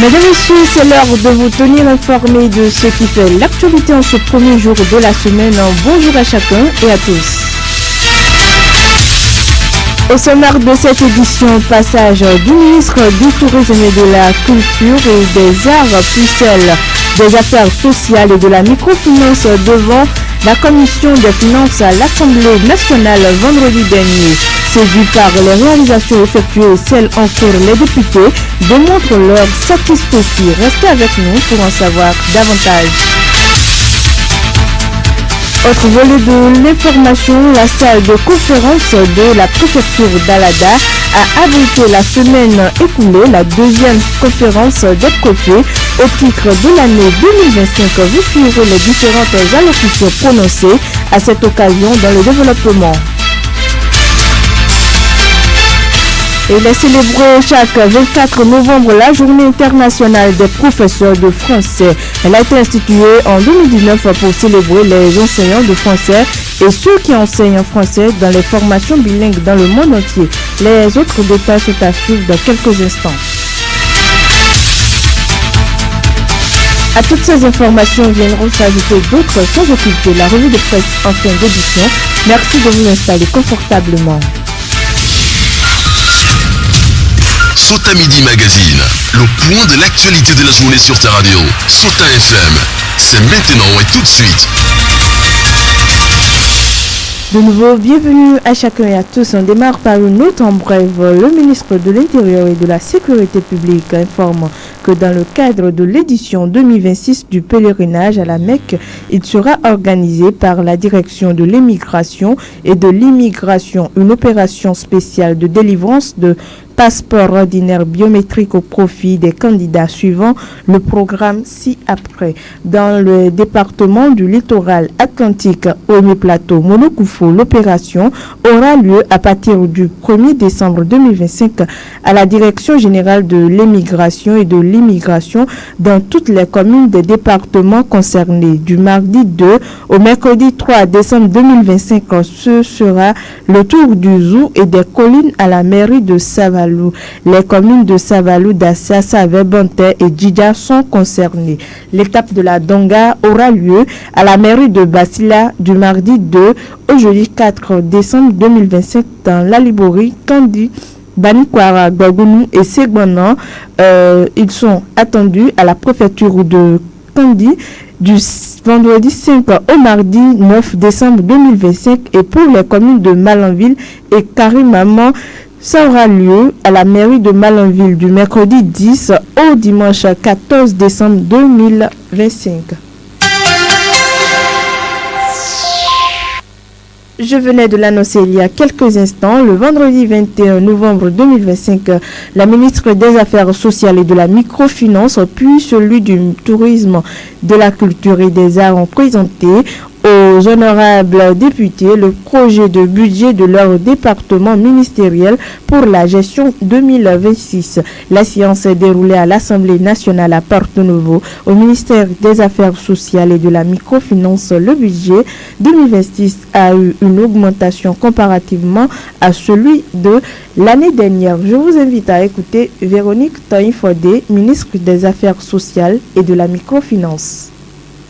Mesdames et messieurs, c'est l'heure de vous tenir informés de ce qui fait l'actualité en ce premier jour de la semaine. Bonjour à chacun et à tous. Au sommaire de cette édition, passage du ministre du Tourisme et de la Culture et des Arts, puis celle des Affaires sociales et de la microfinance devant la Commission des finances à l'Assemblée nationale vendredi dernier. Séduits par les réalisations effectuées et celles en cours, les députés démontrent leur satisfaction. Restez avec nous pour en savoir davantage. Autre volet de l'information, la salle de conférence de la préfecture d'Alada a abrité la semaine écoulée la deuxième conférence des préfets au titre de l'année 2025. Vous suivrez les différentes allocutions prononcées à cette occasion dans le développement. Il est célébré chaque 24 novembre la journée internationale des professeurs de français. Elle a été instituée en 2019 pour célébrer les enseignants de français et ceux qui enseignent en français dans les formations bilingues dans le monde entier. Les autres détails sont à suivre dans quelques instants. À toutes ces informations viendront s'ajouter d'autres sans occulter la revue de presse en fin d'édition. Merci de vous installer confortablement. Sota Midi Magazine, le point de l'actualité de la journée sur ta radio. Sota FM, c'est maintenant et tout de suite. De nouveau, bienvenue à chacun et à tous. On démarre par une note en bref. Le ministre de l'Intérieur et de la Sécurité publique informe que dans le cadre de l'édition 2026 du pèlerinage à la Mecque, il sera organisé par la direction de l'immigration et de l'immigration une opération spéciale de délivrance de passeport ordinaire biométrique au profit des candidats suivant le programme ci-après. Dans le département du littoral atlantique au plateau Monokoufo, l'opération aura lieu à partir du 1er décembre 2025 à la Direction générale de l'immigration et de l'immigration dans toutes les communes des départements concernés. Du mardi 2 au mercredi 3 décembre 2025, ce sera le tour du zoo et des collines à la mairie de Savalou. Les communes de Savalou, Dassia, Savé, Banté et Djidja sont concernées. L'étape de la Donga aura lieu à la mairie de Basila du mardi 2 au jeudi 4 décembre 2025 dans la Liborie, Kandi, Banikwara, Gogounou et Segbanan. Ils sont attendus à la préfecture de Kandi du vendredi 5 au mardi 9 décembre 2025 et pour les communes de Malanville et Karimaman, ça aura lieu à la mairie de Malanville du mercredi 10 au dimanche 14 décembre 2025. Je venais de l'annoncer il y a quelques instants, le vendredi 21 novembre 2025, la ministre des Affaires sociales et de la microfinance, puis celui du tourisme, de la culture et des arts ont présenté aux honorables députés le projet de budget de leur département ministériel pour la gestion 2026. La séance s'est déroulée à l'Assemblée nationale à Porto Novo. Au ministère des Affaires sociales et de la microfinance, le budget 2026 a eu une augmentation comparativement à celui de l'année dernière. Je vous invite à écouter Véronique Toïfodé, ministre des Affaires sociales et de la microfinance.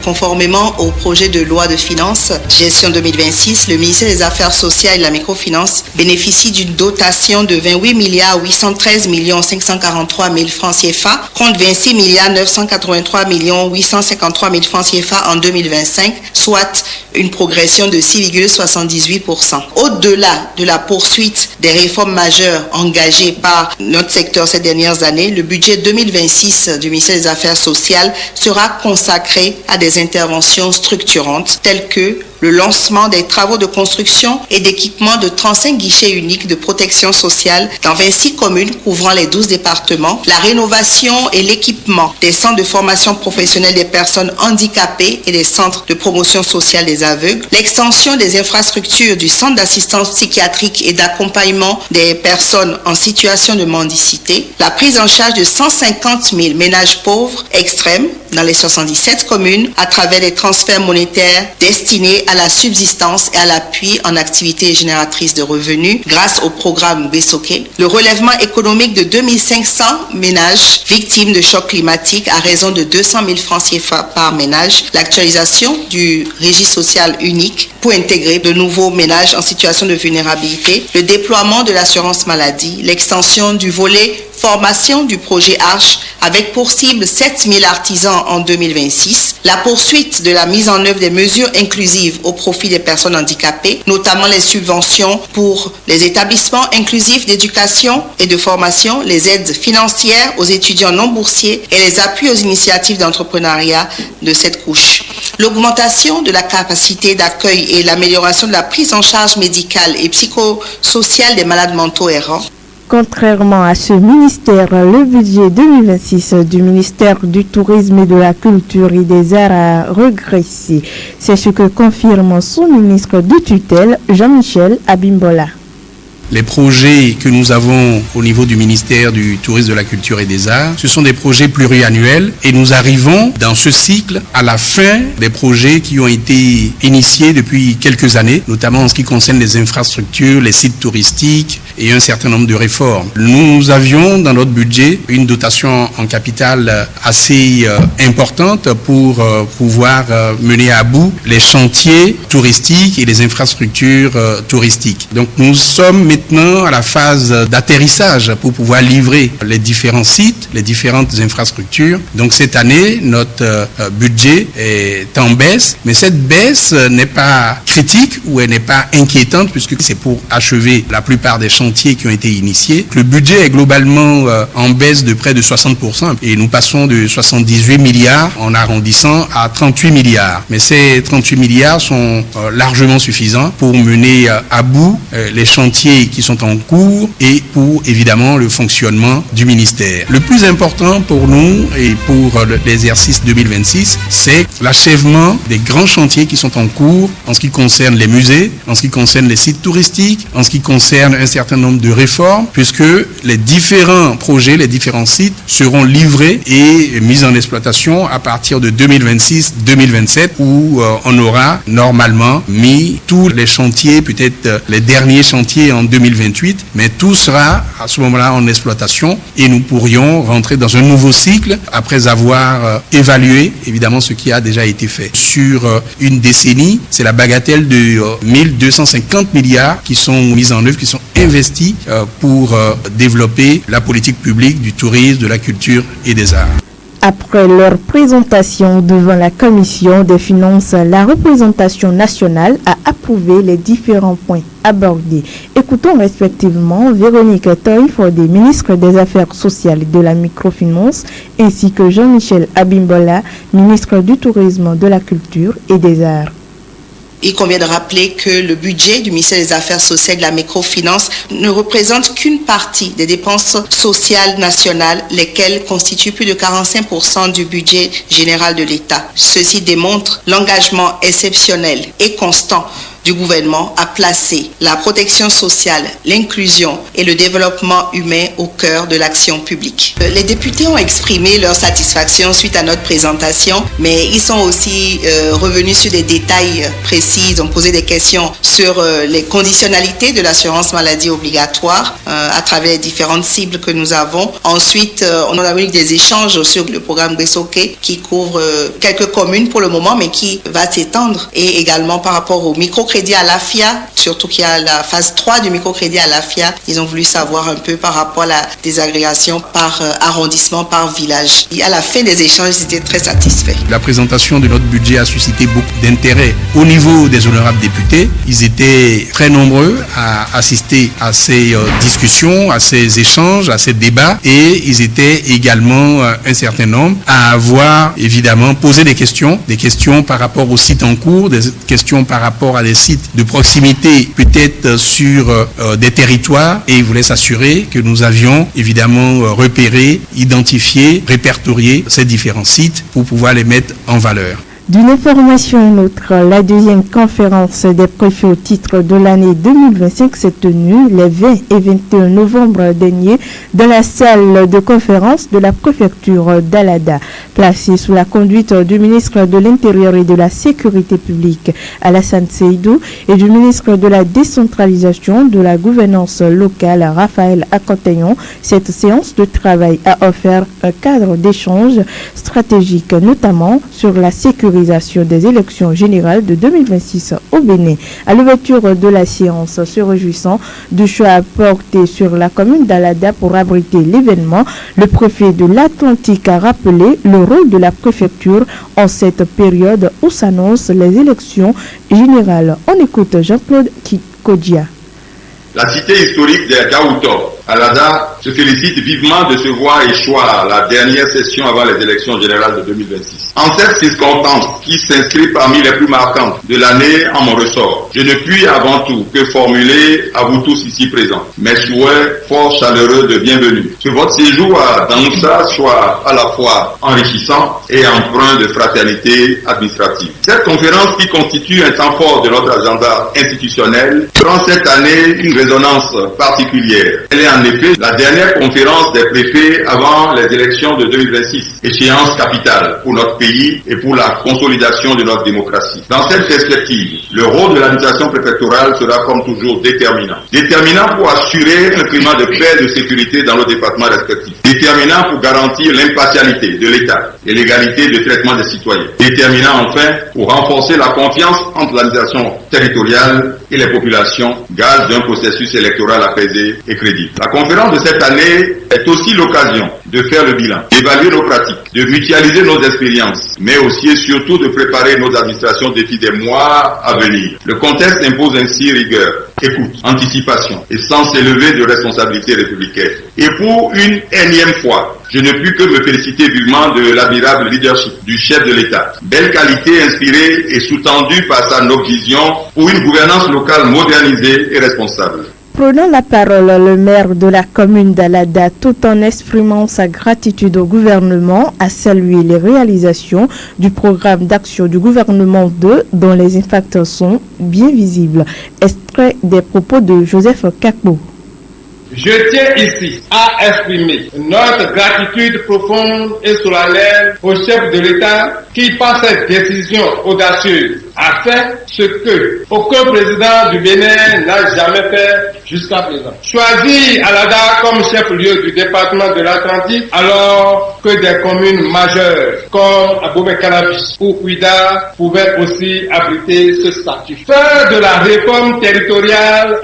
Conformément au projet de loi de finances gestion 2026, le ministère des Affaires sociales et de la microfinance bénéficie d'une dotation de 28 813 543 000 francs CFA contre 26 983 853 000 francs CFA en 2025, soit une progression de 6,78%. Au-delà de la poursuite des réformes majeures engagées par notre secteur ces dernières années, le budget 2026 du ministère des Affaires sociales sera consacré à des interventions structurantes telles que le lancement des travaux de construction et d'équipement de 35 guichets uniques de protection sociale dans 26 communes couvrant les 12 départements, la rénovation et l'équipement des centres de formation professionnelle des personnes handicapées et des centres de promotion sociale des aveugles, l'extension des infrastructures du centre d'assistance psychiatrique et d'accompagnement des personnes en situation de mendicité, la prise en charge de 150 000 ménages pauvres extrêmes dans les 77 communes à travers des transferts monétaires destinés à à la subsistance et à l'appui en activités génératrices de revenus grâce au programme Besoke, le relèvement économique de 2500 ménages victimes de chocs climatiques à raison de 200 000 francs CFA par ménage, l'actualisation du registre social unique pour intégrer de nouveaux ménages en situation de vulnérabilité, le déploiement de l'assurance maladie, l'extension du volet formation du projet Arche avec pour cible 7000 artisans en 2026, la poursuite de la mise en œuvre des mesures inclusives au profit des personnes handicapées, notamment les subventions pour les établissements inclusifs d'éducation et de formation, les aides financières aux étudiants non boursiers et les appuis aux initiatives d'entrepreneuriat de cette couche. L'augmentation de la capacité d'accueil et l'amélioration de la prise en charge médicale et psychosociale des malades mentaux errants. Contrairement à ce ministère, le budget 2026 du ministère du Tourisme et de la Culture et des Arts a régressé. C'est ce que confirme son ministre de tutelle, Jean-Michel Abimbola. Les projets que nous avons au niveau du ministère du Tourisme, de la Culture et des Arts, ce sont des projets pluriannuels et nous arrivons dans ce cycle à la fin des projets qui ont été initiés depuis quelques années, notamment en ce qui concerne les infrastructures, les sites touristiques et un certain nombre de réformes. Nous avions dans notre budget une dotation en capital assez importante pour pouvoir mener à bout les chantiers touristiques et les infrastructures touristiques. Donc nous sommes maintenant à la phase d'atterrissage pour pouvoir livrer les différents sites, les différentes infrastructures. Donc cette année, notre budget est en baisse, mais cette baisse n'est pas critique ou elle n'est pas inquiétante puisque c'est pour achever la plupart des chantiers qui ont été initiés. Le budget est globalement en baisse de près de 60% et nous passons de 78 milliards en arrondissant à 38 milliards. Mais ces 38 milliards sont largement suffisants pour mener à bout les chantiers qui sont en cours et pour évidemment le fonctionnement du ministère. Le plus important pour nous et pour l'exercice 2026, c'est l'achèvement des grands chantiers qui sont en cours en ce qui concerne les musées, en ce qui concerne les sites touristiques, en ce qui concerne un certain nombre de réformes, puisque les différents projets, les différents sites seront livrés et mis en exploitation à partir de 2026-2027 où on aura normalement mis tous les chantiers, peut-être les derniers chantiers en 2028, mais tout sera à ce moment-là en exploitation et nous pourrions rentrer dans un nouveau cycle après avoir évalué évidemment ce qui a déjà été fait. Sur une décennie, c'est la bagatelle de 1250 milliards qui sont mis en œuvre, qui sont investis pour développer la politique publique du tourisme, de la culture et des arts. Après leur présentation devant la Commission des finances, la représentation nationale a approuvé les différents points abordés. Écoutons respectivement Véronique Toïfodé, ministre des Affaires sociales et de la microfinance, ainsi que Jean-Michel Abimbola, ministre du Tourisme, de la Culture et des Arts. Il convient de rappeler que le budget du ministère des Affaires sociales et de la microfinance ne représente qu'une partie des dépenses sociales nationales, lesquelles constituent plus de 45% du budget général de l'État. Ceci démontre l'engagement exceptionnel et constant du gouvernement à placer la protection sociale, l'inclusion et le développement humain au cœur de l'action publique. Les députés ont exprimé leur satisfaction suite à notre présentation, mais ils sont aussi revenus sur des détails précis. Ils ont posé des questions sur les conditionnalités de l'assurance maladie obligatoire à travers les différentes cibles que nous avons. Ensuite, on a eu des échanges sur le programme Besoke qui couvre quelques communes pour le moment, mais qui va s'étendre. Et également par rapport au microcrédit à l'AFIA, surtout qu'il y a la phase 3 du microcrédit à l'AFIA, ils ont voulu savoir un peu par rapport à la désagrégation par arrondissement, par village. Et à la fin des échanges, ils étaient très satisfaits. La présentation de notre budget a suscité beaucoup d'intérêt au niveau des honorables députés. Ils étaient très nombreux à assister à ces discussions, à ces échanges, à ces débats et ils étaient également un certain nombre à avoir évidemment posé des questions par rapport aux sites en cours, des questions par rapport à des sites de proximité peut-être sur des territoires et il voulait s'assurer que nous avions évidemment repéré, identifié, répertorié ces différents sites pour pouvoir les mettre en valeur. D'une information à une autre, la deuxième conférence des préfets au titre de l'année 2025 s'est tenue les 20 et 21 novembre dernier dans la salle de conférence de la préfecture d'Alada, placée sous la conduite du ministre de l'Intérieur et de la Sécurité publique Alassane Seydou et du ministre de la Décentralisation de la gouvernance locale Raphaël Akotayon. Cette séance de travail a offert un cadre d'échange stratégique, notamment sur la sécurité des élections générales de 2026 au Bénin. À l'ouverture de la séance, se réjouissant du choix porté sur la commune d'Alada pour abriter l'événement, le préfet de l'Atlantique a rappelé le rôle de la préfecture en cette période où s'annoncent les élections générales. On écoute Jean-Claude Kodia. La cité historique des Gaouto, Alada, se félicite vivement de se voir échoir la dernière session avant les élections générales de 2026. En cette circonstance qui s'inscrit parmi les plus marquantes de l'année en mon ressort, je ne puis avant tout que formuler à vous tous ici présents mes souhaits fort chaleureux de bienvenue. Que votre séjour à Danoussa soit à la fois enrichissant et empreint de fraternité administrative. Cette conférence qui constitue un temps fort de notre agenda institutionnel prend cette année une résonance particulière. Elle est en effet la dernière conférence des préfets avant les élections de 2026, échéance capitale pour notre pays et pour la consolidation de notre démocratie. Dans cette perspective, le rôle de l'administration préfectorale sera comme toujours déterminant. Déterminant pour assurer un climat de paix et de sécurité dans nos départements respectifs. Déterminant pour garantir l'impartialité de l'État et l'égalité de traitement des citoyens. Déterminant enfin pour renforcer la confiance entre l'administration territoriale et les populations, gage d'un processus électoral apaisé et crédible. La conférence de cette année est aussi l'occasion de faire le bilan, d'évaluer nos pratiques, de mutualiser nos expériences, mais aussi et surtout de préparer nos administrations aux défis des mois à venir. Le contexte impose ainsi rigueur, écoute, anticipation et sens élevé de responsabilité républicaine. Et pour une énième fois, je ne puis que me féliciter vivement de l'admirable leadership du chef de l'État. Belle qualité inspirée et sous-tendue par sa noble vision pour une gouvernance locale modernisée et responsable. Prenant la parole, le maire de la commune d'Alada, tout en exprimant sa gratitude au gouvernement, a salué les réalisations du programme d'action du gouvernement 2, dont les impacts sont bien visibles. Extrait des propos de Joseph Kakbo. Je tiens ici à exprimer notre gratitude profonde et solennelle au chef de l'État qui, par cette décision audacieuse, a fait ce que aucun président du Bénin n'a jamais fait jusqu'à présent. Choisir Alada comme chef-lieu du département de l'Atlantique alors que des communes majeures comme Abomey-Cannabis ou Ouida pouvaient aussi abriter ce statut. Faire de la réforme territoriale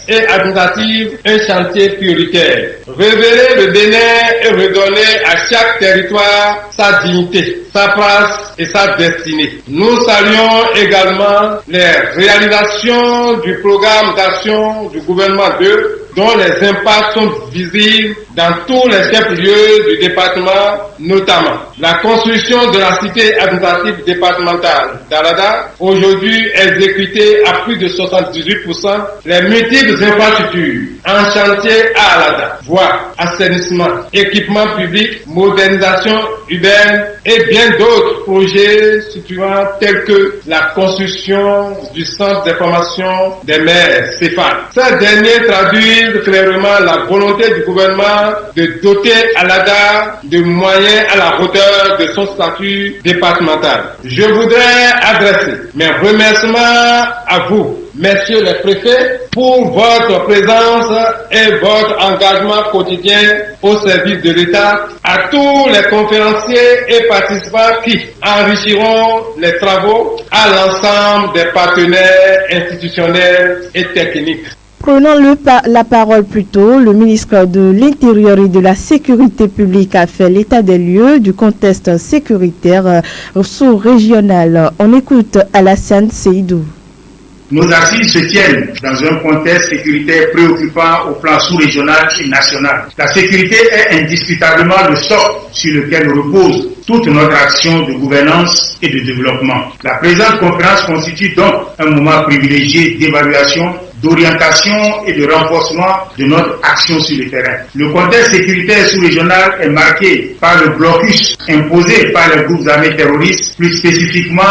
et administrative un chantier prioritaire. Révéler le Bénin et redonner à chaque territoire sa dignité, sa place et sa destinée. Nous saluons également les réalisations du programme d'action du gouvernement 2, dont les impacts sont visibles dans tous les chefs-lieux du département, notamment la construction de la cité administrative départementale d'Alada, aujourd'hui exécutée à plus de 78%, les multiples infrastructures en chantier à Alada, voies, assainissement, équipement public, modernisation urbaine et bien d'autres projets structurants tels que la construction du centre d'information des maires, CEFAL. Ces derniers traduisent clairement la volonté du gouvernement de doter Alada de moyens à la hauteur de son statut départemental. Je voudrais adresser mes remerciements à vous, messieurs les préfets, pour votre présence et votre engagement quotidien au service de l'État, à tous les conférenciers et participants qui enrichiront les travaux, à l'ensemble des partenaires institutionnels et techniques. Prenant la parole plus tôt, le ministre de l'Intérieur et de la Sécurité publique a fait l'état des lieux du contexte sécuritaire sous-régional. On écoute Alassane Seydou. Nos assises se tiennent dans un contexte sécuritaire préoccupant au plan sous-régional et national. La sécurité est indiscutablement le socle sur lequel repose toute notre action de gouvernance et de développement. La présente conférence constitue donc un moment privilégié d'évaluation d'orientation et de renforcement de notre action sur le terrain. Le contexte sécuritaire sous-régional est marqué par le blocus imposé par les groupes armés terroristes, plus spécifiquement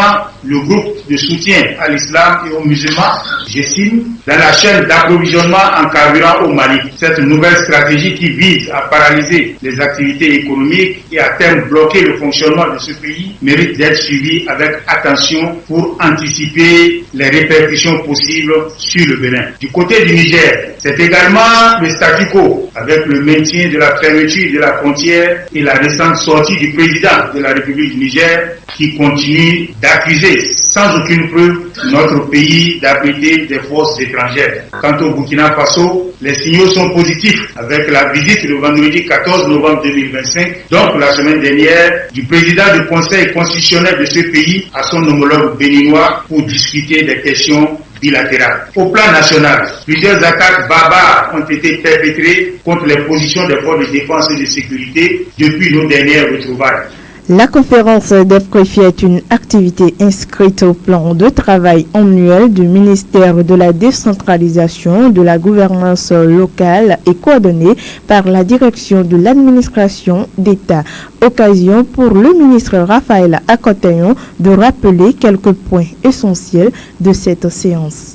le groupe de soutien à l'islam et aux musulmans, j'estime, dans la chaîne d'approvisionnement en carburant au Mali. Cette nouvelle stratégie qui vise à paralyser les activités économiques et à terme bloquer le fonctionnement de ce pays mérite d'être suivie avec attention pour anticiper les répercussions possibles sur le Bénin. Du côté du Niger, c'est également le statu quo avec le maintien de la fermeture de la frontière et la récente sortie du président de la République du Niger qui continue d'accuser sans aucune preuve notre pays d'abriter des forces étrangères. Quant au Burkina Faso, les signaux sont positifs avec la visite le vendredi 14 novembre 2025, donc la semaine dernière, du président du Conseil constitutionnel de ce pays à son homologue béninois pour discuter des questions bilatérales. Au plan national, plusieurs attaques barbares ont été perpétrées contre les positions des forces de défense et de sécurité depuis nos dernières retrouvailles. La conférence des préfets est une activité inscrite au plan de travail annuel du ministère de la décentralisation, de la gouvernance locale et coordonnée par la direction de l'administration d'État. Occasion pour le ministre Raphaël Akotayon de rappeler quelques points essentiels de cette séance.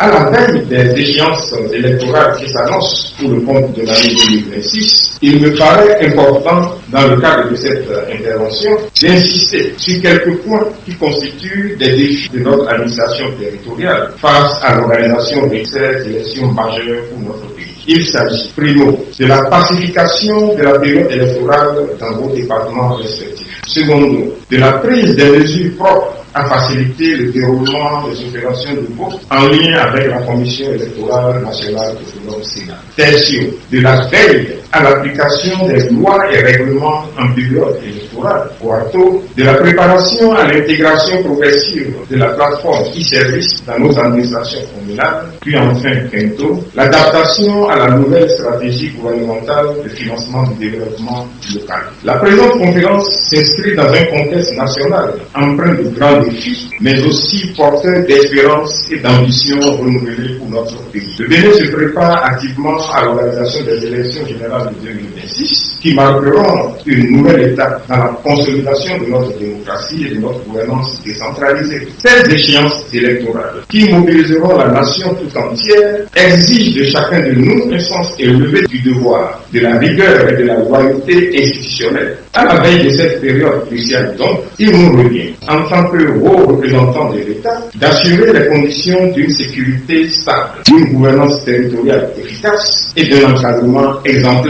À la veille des échéances électorales qui s'annoncent pour le compte de l'année 2026, il me paraît important, dans le cadre de cette intervention, d'insister sur quelques points qui constituent des défis de notre administration territoriale face à l'organisation de ces élections majeures pour notre pays. Il s'agit, primo, de la pacification de la période électorale dans vos départements respectifs. Secondo, de la prise des mesures propres à faciliter le déroulement des opérations de vote en lien avec la Commission électorale nationale autonome Sénat. Tertio, de la veille à l'application des lois et règlements en période électorale. Quarto, de la préparation à l'intégration progressive de la plateforme e-service dans nos administrations communales. Puis enfin, quinto, l'adaptation à la nouvelle stratégie gouvernementale de financement du développement local. La présente conférence s'inscrit dans un contexte national empreint de grands défis, mais aussi porteur d'espérance et d'ambition renouvelée pour notre pays. Le Bénin se prépare activement à l'organisation des élections générales de 2026 qui marqueront une nouvelle étape dans la consolidation de notre démocratie et de notre gouvernance décentralisée. Ces échéances électorales qui mobiliseront la nation tout entière exigent de chacun de nous un sens élevé du devoir, de la rigueur et de la loyauté institutionnelle. À la veille de cette période cruciale donc, il nous revient, en tant que hauts représentants de l'État, d'assurer les conditions d'une sécurité stable, d'une gouvernance territoriale efficace et d'un encadrement exemplaire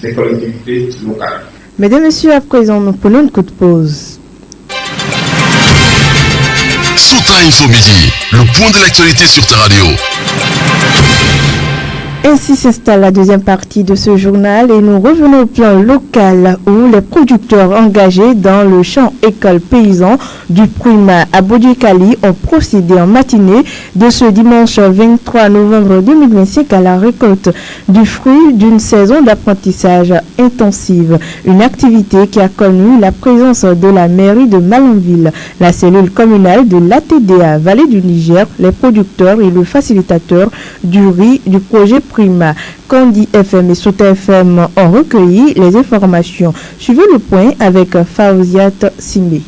des collectivités locales. Mesdames et messieurs, à présent, nous prenons un coup de pause. Sota Info Midi, le point de l'actualité sur ta radio. Ainsi s'installe la deuxième partie de ce journal et nous revenons au plan local où les producteurs engagés dans le champ école paysan du Prima à Bodjekali ont procédé en matinée de ce dimanche 23 novembre 2025 à la récolte du fruit d'une saison d'apprentissage intensive. Une activité qui a connu la présence de la mairie de Malanville, la cellule communale de l'ATDA Vallée du Niger, les producteurs et le facilitateur du riz du projet Prima. Kandi FM et Sota FM ont recueilli les informations. Suivez le point avec Fauziat Simbe.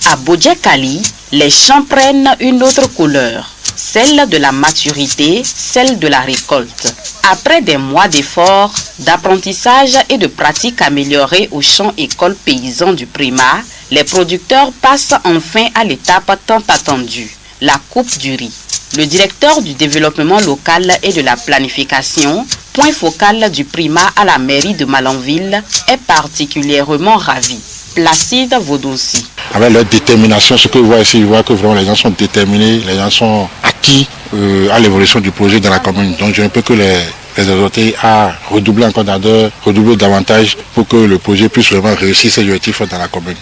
À Bodjekali, les champs prennent une autre couleur, celle de la maturité, celle de la récolte. Après des mois d'efforts, d'apprentissage et de pratiques améliorées au champ école paysan du Prima, les producteurs passent enfin à l'étape tant attendue, la coupe du riz. Le directeur du développement local et de la planification, point focal du Prima à la mairie de Malanville, est particulièrement ravi. Placide Vaudossi. Avec leur détermination, ce que je vois ici, je vois que vraiment les gens sont déterminés, les gens sont acquis à l'évolution du projet dans la commune. Donc je ne peux que les les exhorter à redoubler encore d'ardeur, redoubler davantage pour que le projet puisse vraiment réussir ses objectifs dans la commune.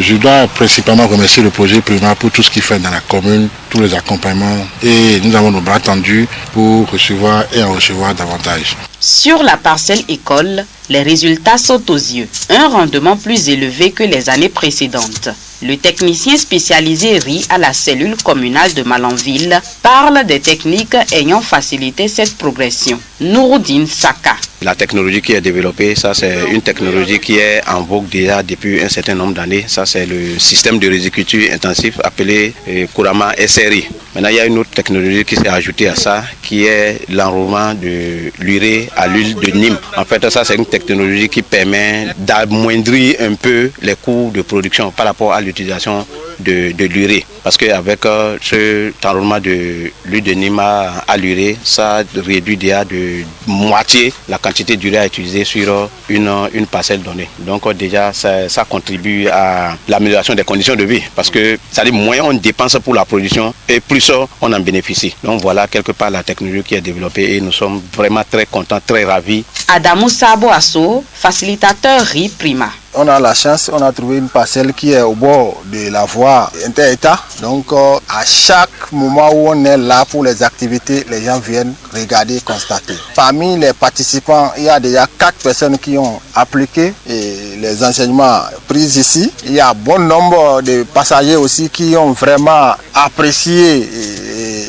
Je dois principalement remercier le projet Prima pour tout ce qu'il fait dans la commune, tous les accompagnements, et nous avons nos bras tendus pour recevoir et en recevoir davantage. Sur la parcelle école, les résultats sautent aux yeux. Un rendement plus élevé que les années précédentes. Le technicien spécialisé riz à la cellule communale de Malanville parle des techniques ayant facilité cette progression. Nouroudine Saka. La technologie qui est développée, ça c'est une technologie qui est en vogue déjà depuis un certain nombre d'années. Ça c'est le système de riziculture intensif appelé couramment SRI. Maintenant il y a une autre technologie qui s'est ajoutée à ça, qui est l'enrôlement de l'urée à l'huile de Nîmes. En fait ça c'est une technologie qui permet d'amoindrir un peu les coûts de production par rapport à l'utilisation de l'urée. Parce qu'avec cet enrôlement de l'huile de Nîmes à l'urée, ça réduit déjà de moitié la quantité d'urée à utiliser sur une parcelle donnée. Donc déjà ça contribue à l'amélioration des conditions de vie. Parce que ça dit moins on dépense pour la production et plus on en bénéficie. Donc voilà quelque part la technologie qui est développée et nous sommes vraiment très contents, très ravis. Adamou Sabo Asso, facilitateur riz Prima. On a la chance, on a trouvé une parcelle qui est au bord de la voie inter-État. Donc à chaque moment où on est là pour les activités, les gens viennent regarder, constater. Parmi les participants, il y a déjà 4 personnes qui ont appliqué les enseignements pris ici. Il y a bon nombre de passagers aussi qui ont vraiment apprécié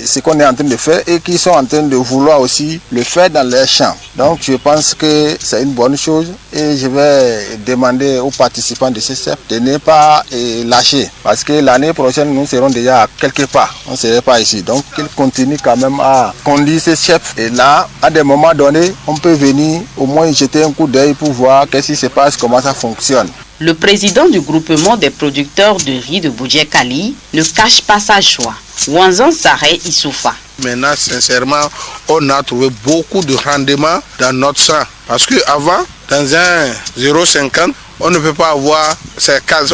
ce qu'on est en train de faire et qui sont en train de vouloir aussi le faire dans leurs champs. Donc je pense que c'est une bonne chose et je vais demander aux participants de ce CEP de ne pas lâcher parce que l'année prochaine nous serons déjà quelque part, on ne serait pas ici. Donc qu'ils continuent quand même à conduire ce CEP et là à des moments donnés on peut venir au moins jeter un coup d'œil pour voir qu'est-ce qui se passe, comment ça fonctionne. Le président du groupement des producteurs de riz de Boudjé-Kali ne cache pas sa joie. Wanzan Saré Issoufa. Maintenant, sincèrement, on a trouvé beaucoup de rendement dans notre sang. Parce qu'avant, dans un 0,50, on ne peut pas avoir,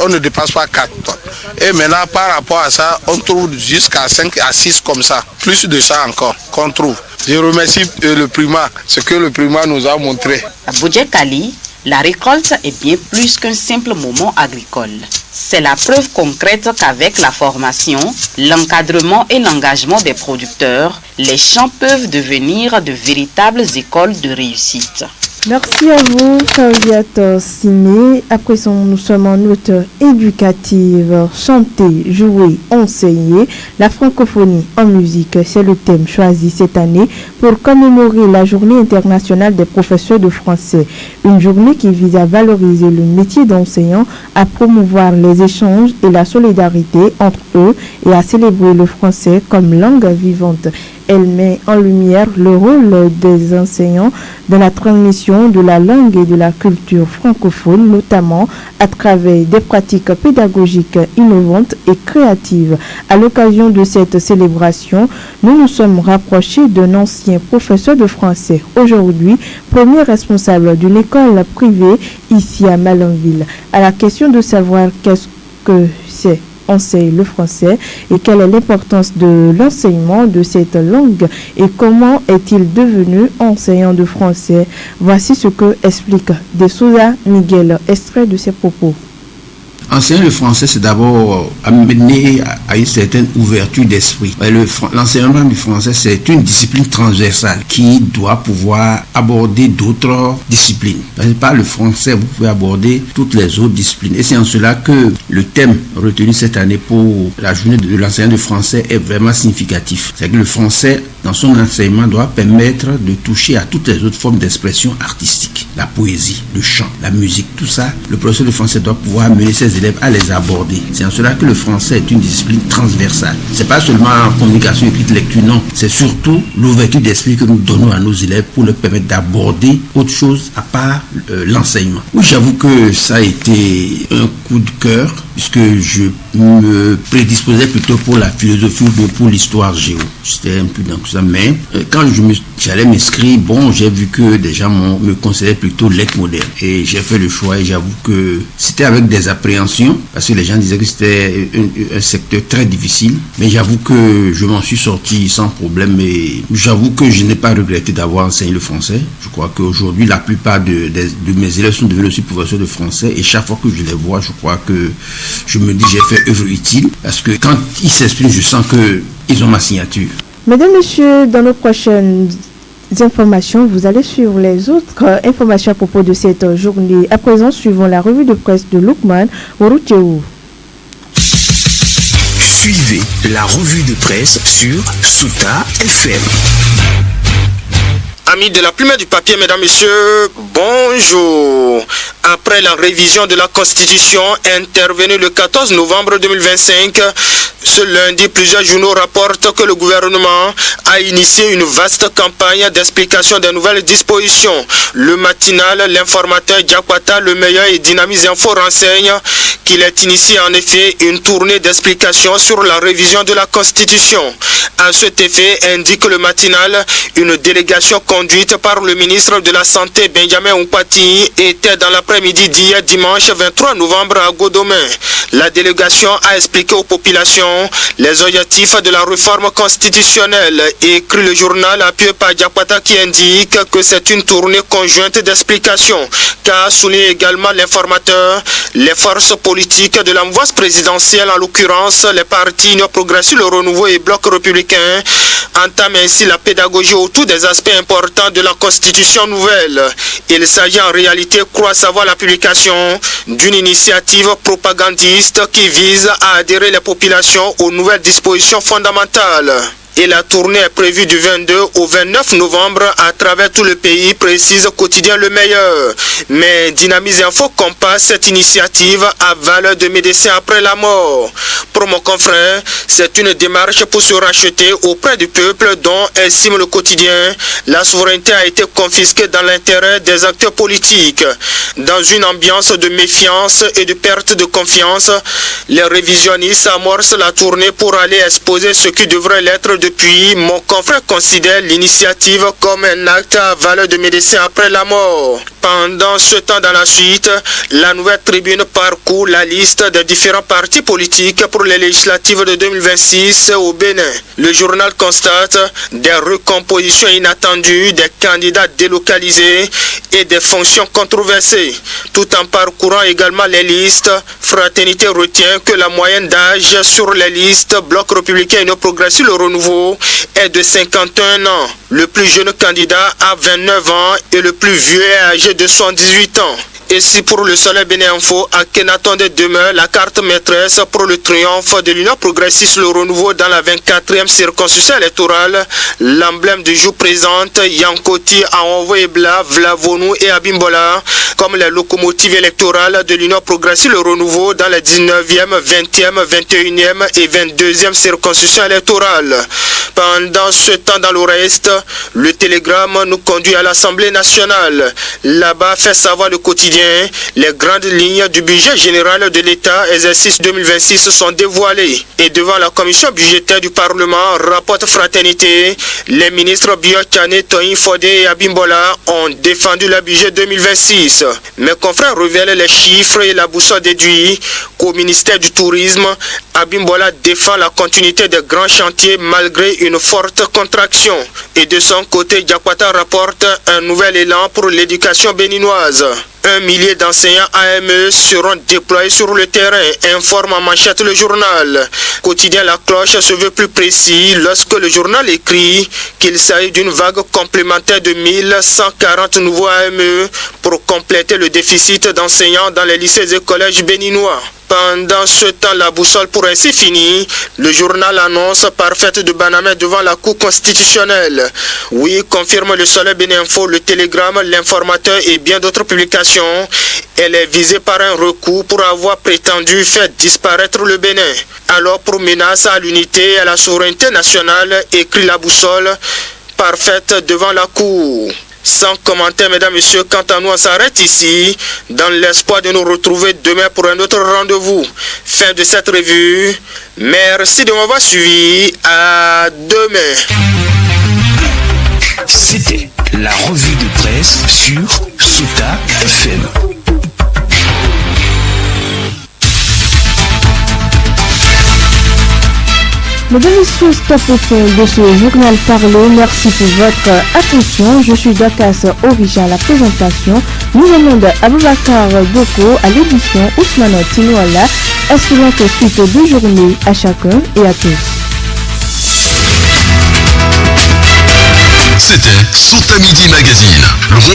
on ne dépasse pas 4 tonnes. Et maintenant, par rapport à ça, on trouve jusqu'à 5 à 6 comme ça. Plus de ça encore qu'on trouve. Je remercie le Prima, ce que le Prima nous a montré. À Boudjé-Kali, la récolte est bien plus qu'un simple moment agricole. C'est la preuve concrète qu'avec la formation, l'encadrement et l'engagement des producteurs, les champs peuvent devenir de véritables écoles de réussite. Merci à vous, Kawiato Siné. À présent, nous sommes en note éducative. Chanter, jouer, enseigner. La francophonie en musique, c'est le thème choisi cette année pour commémorer la Journée internationale des professeurs de français. Une journée qui vise à valoriser le métier d'enseignant, à promouvoir les échanges et la solidarité entre eux et à célébrer le français comme langue vivante. Elle met en lumière le rôle des enseignants dans la transmission de la langue et de la culture francophone, notamment à travers des pratiques pédagogiques innovantes et créatives. À l'occasion de cette célébration, nous nous sommes rapprochés d'un ancien professeur de français, aujourd'hui premier responsable d'une école privée ici à Malanville. À la question de savoir qu'est-ce que c'est enseigne le français et quelle est l'importance de l'enseignement de cette langue et comment est-il devenu enseignant de français. Voici ce que explique De Souza Miguel, extrait de ses propos. Enseigner le français, c'est d'abord amener à une certaine ouverture d'esprit. L'enseignement du français, c'est une discipline transversale qui doit pouvoir aborder d'autres disciplines. Par le français, vous pouvez aborder toutes les autres disciplines. Et c'est en cela que le thème retenu cette année pour la journée de l'enseignement du français est vraiment significatif. C'est que le français, dans son enseignement, doit permettre de toucher à toutes les autres formes d'expression artistique. La poésie, le chant, la musique, tout ça, le professeur de français doit pouvoir amener ses élèves à les aborder. C'est en cela que le français est une discipline transversale. C'est pas seulement en communication écrite, lecture, non. C'est surtout l'ouverture d'esprit que nous donnons à nos élèves pour leur permettre d'aborder autre chose à part l'enseignement. Oui, j'avoue que ça a été un coup de cœur puisque je me prédisposais plutôt pour la philosophie ou pour l'histoire géo. J'étais un peu dans tout ça, mais quand j'allais m'inscrire, j'ai vu que des gens me conseillait plutôt lettres modernes. Et j'ai fait le choix et j'avoue que c'était avec des appréhensions, parce que les gens disaient que c'était un secteur très difficile, mais j'avoue que je m'en suis sorti sans problème et j'avoue que je n'ai pas regretté d'avoir enseigné le français. Je crois qu'aujourd'hui, la plupart de mes élèves sont devenus aussi professeurs de français et chaque fois que je les vois, je crois que je me dis j'ai fait œuvre utile, parce que quand ils s'expriment, je sens qu'ils ont ma signature. Mesdames, Messieurs, dans nos prochaines informations, vous allez suivre les autres informations à propos de cette journée. À présent, suivons la revue de presse de Lukman Orucheou. Suivez la revue de presse sur Souta FM. Amis de la plume et du papier, mesdames, messieurs, bonjour. Après la révision de la Constitution intervenue le 14 novembre 2025, ce lundi, plusieurs journaux rapportent que le gouvernement a initié une vaste campagne d'explication des nouvelles dispositions. Le matinal, l'informateur Diakwata, le meilleur et Dynamis Info renseigne qu'il est initié en effet une tournée d'explication sur la révision de la Constitution. À cet effet, indique le matinal, une délégation conduite par le ministre de la Santé Benjamin Oupati était dans l'après-midi d'hier dimanche 23 novembre à Godomé. La délégation a expliqué aux populations les objectifs de la réforme constitutionnelle, écrit le journal appuyé par Diakwata qui indique que c'est une tournée conjointe d'explication, car souligne également l'informateur, les forces politiques de la mouvance présidentielle, en l'occurrence les partis Union Progressiste, le Renouveau et Bloc républicain, entament ainsi la pédagogie autour des aspects importants de la Constitution nouvelle. Il s'agit en réalité, croit savoir, la publication d'une initiative propagandiste qui vise à adhérer les populations aux nouvelles dispositions fondamentales. Et la tournée est prévue du 22 au 29 novembre à travers tout le pays, précise Quotidien Le Meilleur. Mais Dynamis Info compare cette initiative à valeur de médecin après la mort. Pour mon confrère, c'est une démarche pour se racheter auprès du peuple dont, estime le Quotidien, la souveraineté a été confisquée dans l'intérêt des acteurs politiques. Dans une ambiance de méfiance et de perte de confiance, les révisionnistes amorcent la tournée pour aller exposer ce qui devrait l'être depuis. Mon confrère considère l'initiative comme un acte à valeur de médecin après la mort. Pendant ce temps, dans la suite, la Nouvelle Tribune parcourt la liste des différents partis politiques pour les législatives de 2026 au Bénin. Le journal constate des recompositions inattendues, des candidats délocalisés et des fonctions controversées. Tout en parcourant également les listes, Fraternité retient que la moyenne d'âge sur les listes Bloc républicain et Union Progressiste, le Renouveau, est de 51 ans. Le plus jeune candidat a 29 ans et le plus vieux est âgé de 118 ans. Et si pour le Soleil Bénin Info, Akhenaton demeure la carte maîtresse pour le triomphe de l'Union Progressiste, le Renouveau dans la 24e circonscription électorale, l'emblème du jour présente Yankoti, Aonvo Ebla, Vlavonou et Abimbola comme les locomotives électorales de l'Union Progressiste, le Renouveau dans les 19e, 20e, 21e et 22e circonscriptions électorales. Pendant ce temps, dans le reste, le télégramme nous conduit à l'Assemblée nationale. Là-bas, fait savoir le Quotidien, les grandes lignes du budget général de l'État, exercice 2026, sont dévoilées. Et devant la commission budgétaire du Parlement, rapporte Fraternité, les ministres Biotane, Toyin Fodé et Abimbola ont défendu le budget 2026. Mes confrères révèlent les chiffres et la boussole déduit qu'au ministère du Tourisme, Abimbola défend la continuité des grands chantiers malgré une forte contraction. Et de son côté, Diakwata rapporte un nouvel élan pour l'éducation béninoise. 1 millier d'enseignants AME seront déployés sur le terrain, informe en manchette le journal. Quotidien La Cloche se veut plus précis lorsque le journal écrit qu'il s'agit d'une vague complémentaire de 1140 nouveaux AME pour compléter le déficit d'enseignants dans les lycées et collèges béninois. Pendant ce temps, la boussole pour ainsi finir, le journal annonce parfaite de Banamé devant la Cour constitutionnelle. Oui, confirme le Soleil Bénin Info, le Télégramme, l'Informateur et bien d'autres publications. Elle est visée par un recours pour avoir prétendu faire disparaître le Bénin. Alors pour menace à l'unité et à la souveraineté nationale, écrit la boussole, parfaite devant la Cour. Sans commentaire, mesdames, messieurs, quant à nous, on s'arrête ici dans l'espoir de nous retrouver demain pour un autre rendez-vous. Fin de cette revue. Merci de m'avoir suivi. À demain. C'était la revue de presse sur Souta FM. Mesdames et messieurs, stop au fin de ce journal parlé. Merci pour votre attention. Je suis Dakas Orija à la présentation. Nous demandons Aboubakar Boko à l'édition, Ousmane Tinouala. Excellente suite de journée à chacun et à tous. C'était Souta Midi Magazine.